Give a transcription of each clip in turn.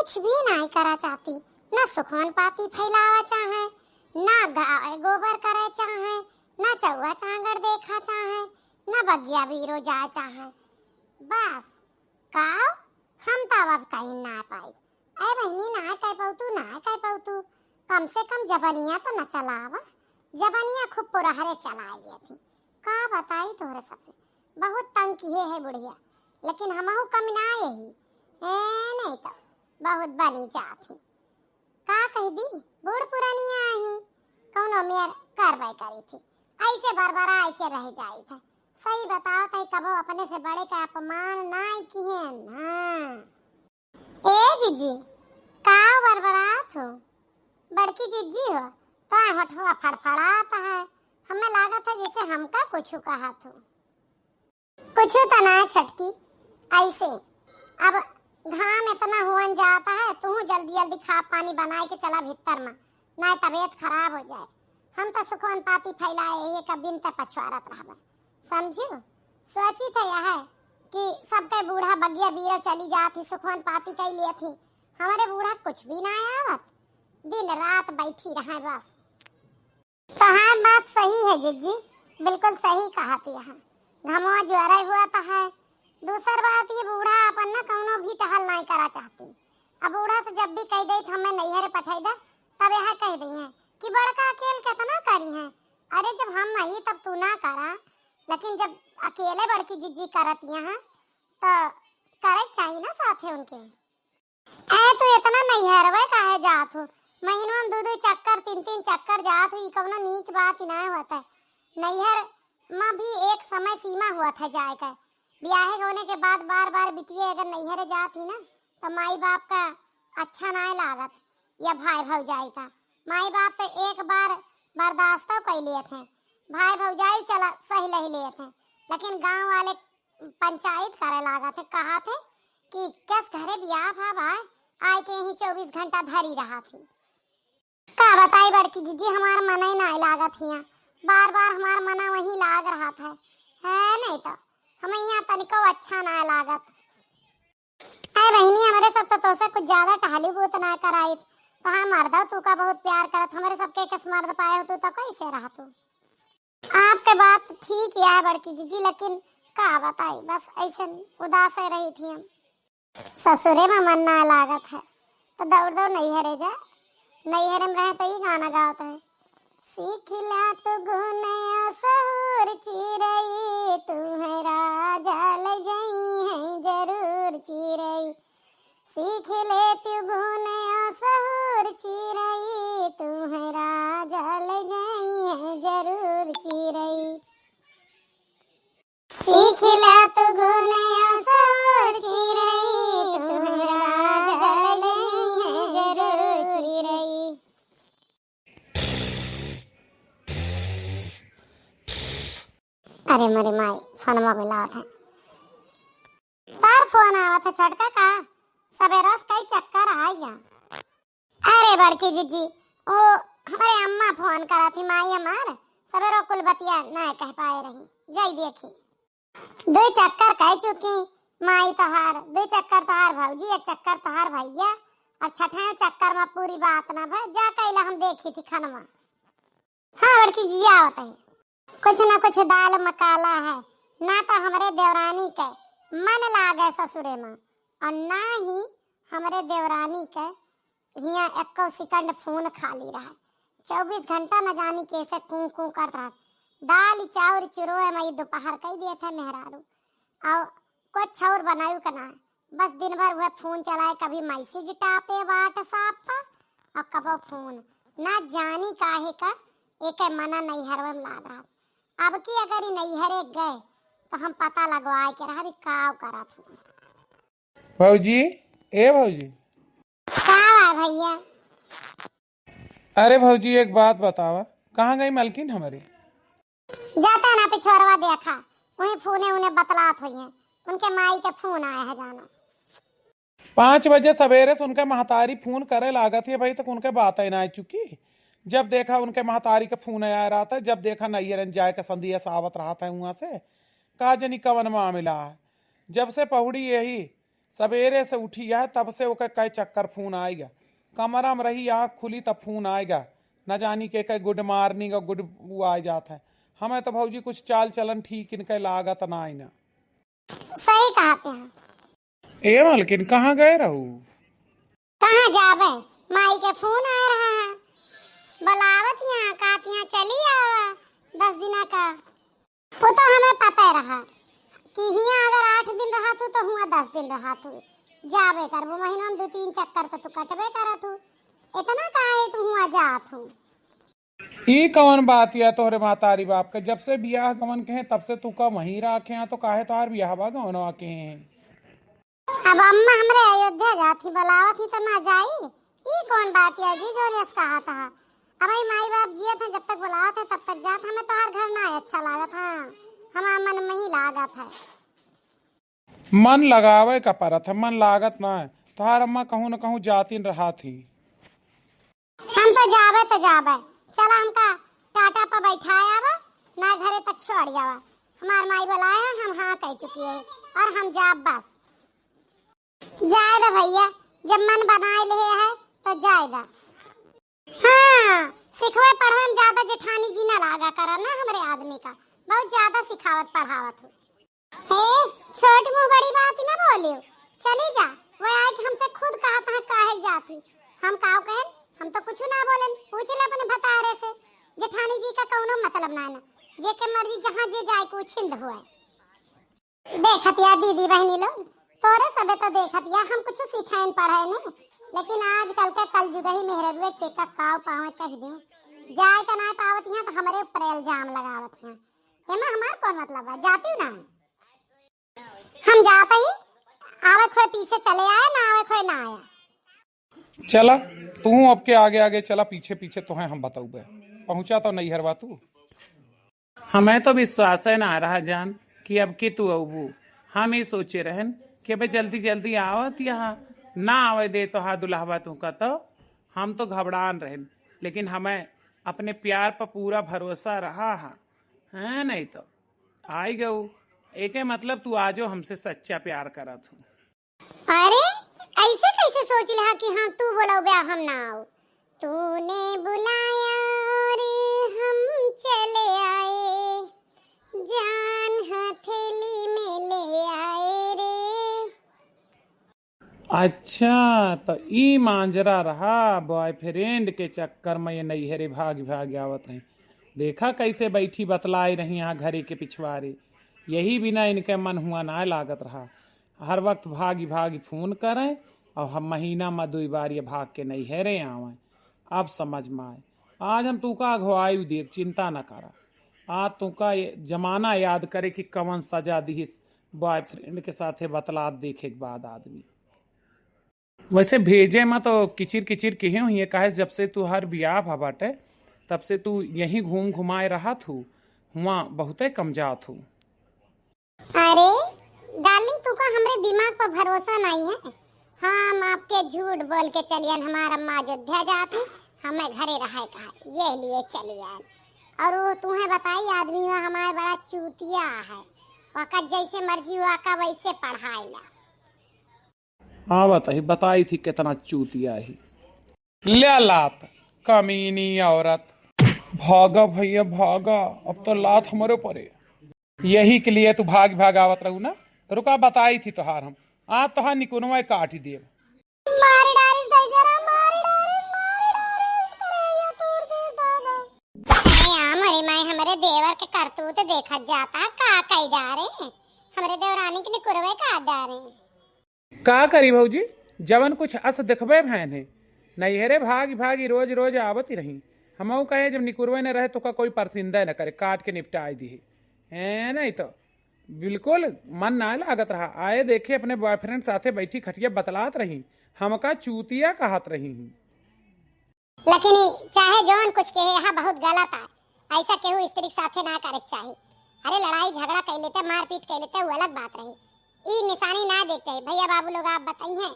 कुछ भी नहीं करा चाहती, ना सुखवन पाती फैलावा चाहे, ना गाय गोबर करे चाहे, ना चौवा चांगड़ देखा चाहे, ना बगिया बीरो जाए चाहे। बस काव हम तब अब कहीं ना पाई। अरे बहनी ना कह पाऊतू, ना कह पाऊतू, कम से कम जबनिया तो न चलावा। जबनिया खूब पुरहरे चला लिया थी। का बताई तोहरे सबसे, बहुत तंग किए है बुढ़िया, लेकिन हमहू कम ना यही नहीं तो बहुत बनी जाती। का कह दी बूढ़ पुरानिया ही कौनो मेर करवाई करी थी, ऐसे बरबरा के रह जाई थे। सही बताओ तई कबो अपने से बड़े का अपमान ना किए ना। ए जीजी का बरबरात हो, बड़की जीजी हो तो हठवा फड़फड़ाता है। हमें लागत है जैसे हमका कुछ कहा तो कुछ तो ना छटकी, ऐसे अब घाम इतना हुन जाता है, तू जल्दी जल्दी खा पानी बनाए के चला भीतर में, ना तबीयत खराब हो जाए। हम तो सुखवन पाती फैलाए ये कबिन ते पछवारत रहबे, समझू। सोची थे यह कि सबके बूढ़ा बगिया बीरो चली जाती, सुखवन पाती कई लिए थी। हमारे बूढ़ा कुछ भी ना आवत, दिन रात बैठी रहे बस। तो हाँ बात सही है जीजी, बिल्कुल सही कहा थी। यहाँ घमवा ज्वरा हुआ तो है। दूसर बात ये बूढ़ा अपन ना कौनो भी टहल नहीं करा चाहती। अब बूढ़ा से जब भी कह दे हमें नैहरे पठाई दे, तब यह कह दी है कि बड़का अकेले कितना करी है। अरे जब हम नहीं तब तू ना करा, लेकिन जब अकेले बड़की जीजी करत यहाँ तो करे चाहिए ना साथे उनके। ऐ तो इतना नैहरवे काहे जात हो, महीनों में 2-2 चक्कर 3-3 चक्कर जात हुई, कौनो नीक बात ही ना होता है। नैहर में भी एक समय सीमा हुआ था जाए का। ब्याहे होने के बाद बार बार बिटिया अगर नैहरे जात ही ना तो माई बाप का अच्छा ना लागत, या भाई भौजाई का। माई बाप तो एक बार बर्दाश्त कर लिए थे, भाई भौजाई चला सही ले लिए थे, लेकिन गांव वाले पंचायत करे लागत थे, कहा थे कि किस घरे ब्याह भा भाई आए के ही 24 घंटा धरी रहा थी। का बताई बड़की दीदी हमारा मन ही नहीं लागत हिया, बार बार हमारा मना वही लाग रहा था है, नहीं तो हमें यहाँ तनिको अच्छा ना लागत। अरे बहनी हमारे सब तो से कुछ ज्यादा टहली भूत ना कराई, तो हाँ मर्दा तू का बहुत प्यार करत, हमारे सबके किस मर्द पाए हो तू तो कैसे रहा तू। आपके बात ठीक है बड़की दीदी, लेकिन का बताई बस ऐसे उदास रही थी हम। ससुरे में मन ना लागत है तो दौड़ दौड़ नैहरे जा, नैहरे में रहे तो ही गाना गाता है। सीखला तू गुने सहुर चिरई, तू है राजा ले जाई है जरूर चिरई। सीख ले तू गुने सहुर चिरई, तू है राजा ले जाई है जरूर चिरई। सीख ला तू गुने सहुर चिरई, तू है राजा ले जाई है जरूर चिरई। अरे मेरी माई फोन में मिलावत है, तार फोन आवत है छोटका का, सवेरा से कई चक्कर आ गया। अरे बड़की जीजी ओ हमारे अम्मा फोन करा थी, माई हमार सवेरो कुल बतिया ना कह पाए रही, जाई देखी 2 चक्कर कह चुकी माई तोहार, 2 चक्कर तोहार भौजी, 1 चक्कर तोहार भैया, और 6ठे चक्कर में पूरी बात ना भा जा कैला हम देखी थी खनमा। हाँ बड़की जीजी आवत है, कुछ ना कुछ दाल मकाला है, ना तो हमारे देवरानी के मन लागे ससुरे में, और ना ही हमारे देवरानी के हिया 1 सेकंड फोन खाली रहा। 24 घंटा न जानी कैसे कू कू करत रहा। दाल चाउर चुरोए में दोपहर कह दिए थे मेहरारू, और कुछ और बनायू का ना, बस दिन भर वह फोन चलाए, कभी मैसेज टापे व्हाट्सएप पर और कबो फोन, ना जानी काहे का एक मना नैहरवे में लाग रहा। अब की अगर नैहरे गए तो हम पता लगवाए के रहा भी काव करा था। भौजी ए भौजी, का है भैया? अरे भौजी एक बात बतावा, कहाँ गई मालकिन हमारी? जाता ना पिछवाड़वा देखा, वही फोने उन्हें बतलात हुई हैं, उनके माई के फोन आया है जाना। 5 बजे सवेरे से उनके महतारी फोन करे लागत है भाई, तक उनके बात ही ना आ चुकी। जब देखा उनके महतारी का फोन आया रहा था, जब देखा नैयरन जाए का संदिया सावत रहा था वहां से, कहा जनी कवन मामला है। जब से पहुड़ी यही सवेरे से उठी है तब से ओके कई चक्कर फोन आएगा, कमरा में रही आँख खुली तब फोन आएगा, न जानी के कई गुड मॉर्निंग और गुड वो आ जाता है। हमें तो भौजी कुछ चाल चलन ठीक इनके लागत ना आई ना। सही कहते हैं। ए मालकिन कहाँ गए रहू? कहाँ जावे, माई के फोन आ रहा है, बुलावत यहाँ कहती यहाँ चली आवा 10 दिन का। वो तो हमें पता रहा कि हिया अगर 8 दिन रहा तू तो हुआ 10 दिन रहा तू, जावे कर वो महीनों में 2-3 चक्कर तो तू कटबे करा तू, इतना काहे तू हुआ जात हूँ। ई कौन बात या तोहरे मातारी बाप के जब से बियाह गवन के हैं तब से तू का वहीं रखे हैं, तो काहे तोहार बियाह बा गवनवा के हैं? अब अम्मा हमरे अयोध्या जाती बुलावत ही तो ना जाई, ई कौन बात है जी जो रेस कहा था। अब भाई माई बाप जिए थे जब तक बुलावत है तब तक जात, हमें तो हर घर ना अच्छा लागत है, हमारा मन में ही लागत है। मन लगावे का परत है, मन लागत ना है। तोहार अम्मा कहूँ न कहूँ जाती रहा थी। हम तो जावे चला हमका टाटा पर बैठाया बा ना घरे तक छोड़ जावा, हमार माई बुलाया हम हाँ कह चुकी है और हम जाब बस। जाएगा भैया, जब मन बनाए ले है तो जाएगा। हाँ सिखवे पढ़वे में ज्यादा जेठानी जी ना लागा करा ना, हमरे आदमी का बहुत ज्यादा सिखावत पढ़ावत हो। हे छोट मुंह बड़ी बात ही ना बोलियो, चली जा। वो आए कि हमसे खुद कहा था काहे जाती, हम काव कहें, हम तो कुछ ना बोलें, पूछ ले अपने भतारे से। जेठानी जी का कौनो मतलब ना, जे के मर्जी जहाँ जे जाए को छिंद हुआ। देखत या दीदी बहनी लोग तोरे सबे तो देखत या हम कुछ सिखाइन पढ़ाए ने, लेकिन आजकल के कल जुग ही मेहरवे के का काव पावे कह दे जाए का ना पावत यहाँ तो हमरे ऊपर इल्जाम लगावत हैं। एमा हमार कौन मतलब है, जाती हूँ ना हम जाते ही आवे खोए पीछे चले आए ना आवे खोए ना आया। चला तू अब के आगे आगे चला, पीछे पीछे तो है हम बताऊ पहुंचा तो नहीं हरवा तू। हमें तो विश्वास है ना रहा जान कि अब की तू अबू, हम ये सोचे रहन कि भाई जल्दी जल्दी आवत यहाँ ना आवे दे तो हा दुल्हवा तू का, तो हम तो घबरान रहन, लेकिन हमें अपने प्यार पर पूरा भरोसा रहा है नहीं तो आई गऊ। एक मतलब तू आजो हमसे सच्चा प्यार करत हूँ। अरे ऐसे कैसे सोच लिया कि हाँ तू बोला बे हम ना आओ, तूने बुलाया और हम चले आए, जान हथेली में ले आए रे। अच्छा तो ई मांजरा रहा बॉयफ्रेंड के चक्कर में ये नैहरे भाग भाग आवत रही। देखा कैसे बैठी बतलाई रही यहाँ घरे के पिछवाड़े, यही बिना इनके मन हुआ ना लागत रहा। हर वक्त भागी भागी फोन करें और हम महीना में 2 बार ये भाग के नैहरे आवें। अब समझ में आए, आज हम तू का अगवायु देव, चिंता न करा। आज तू का जमाना याद करे कि कवन सजा दी बॉयफ्रेंड के साथे बतला देखे के बाद आदमी। वैसे भेजे में तो किचिर किचिर कहे हुई कहे जब से तू हर बियाह भा बाटे तब से तू यहीं घूम घुमाए रहा थू, हुआ बहुते कम जात हूँ। अरे डार्लिंग तू का हमरे दिमाग पर भरोसा नहीं है, हम आपके झूठ बोल के चलियन हमारा अम्मा अयोध्या जाती हमें घरे रहे कहा ये लिए चली आए। और वो तुम्हें बताई आदमी हुआ हमारा बड़ा चूतिया है, वक़्त जैसे मर्जी हुआ का वैसे पढ़ाएगा। हाँ बताई थी कितना चूतिया ही। ले लात कमीनी औरत, भागा भैया भागा, अब तो लात हमारे परे। यही के लिए तू भाग भाग आवत रहू ना, रुका बताई थी तोहार हम आज तोहार निकुनवा काट ही देव। हमारे देवर के करतूत देखा जाता का कई जा रहे हैं, हमारे देवरानी के निकुरवे काट जा रहे हैं। का करी भौजी, जवन कुछ अस दिखबे भैन है नैहरे भाग भागी रोज रोज आवत ही रही। हम कहे जब निकुरवे न रहे तो का कोई परसिंदा न करे, काट के निपटाई दी है नहीं तो बिल्कुल मन ना लागत रहा। आए देखे अपने बॉयफ्रेंड साथे बैठी खटिया बतलात रही, हमका चूतिया कहत रही। लेकिन चाहे जौन कुछ कहे यहाँ बहुत गलत है, ऐसा केहू स्त्री साथे ना करे चाहिए। अरे लड़ाई झगड़ा कर लेते मारपीट कर लेते वो अलग बात रही, ई निशानी ना देखते है। भैया बाबू लोग आप बताइए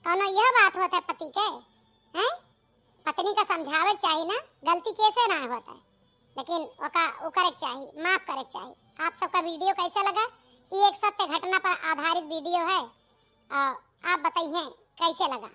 कौनो यह बात होता है पति के हैं, पत्नी का समझावे चाहिए ना, गलती कैसे ना होता है, लेकिन वो करे चाहिए, माफ करे चाहिए। आप सबका वीडियो कैसा लगा, ये एक सत्य घटना पर आधारित वीडियो है। आप बताइए कैसे लगा।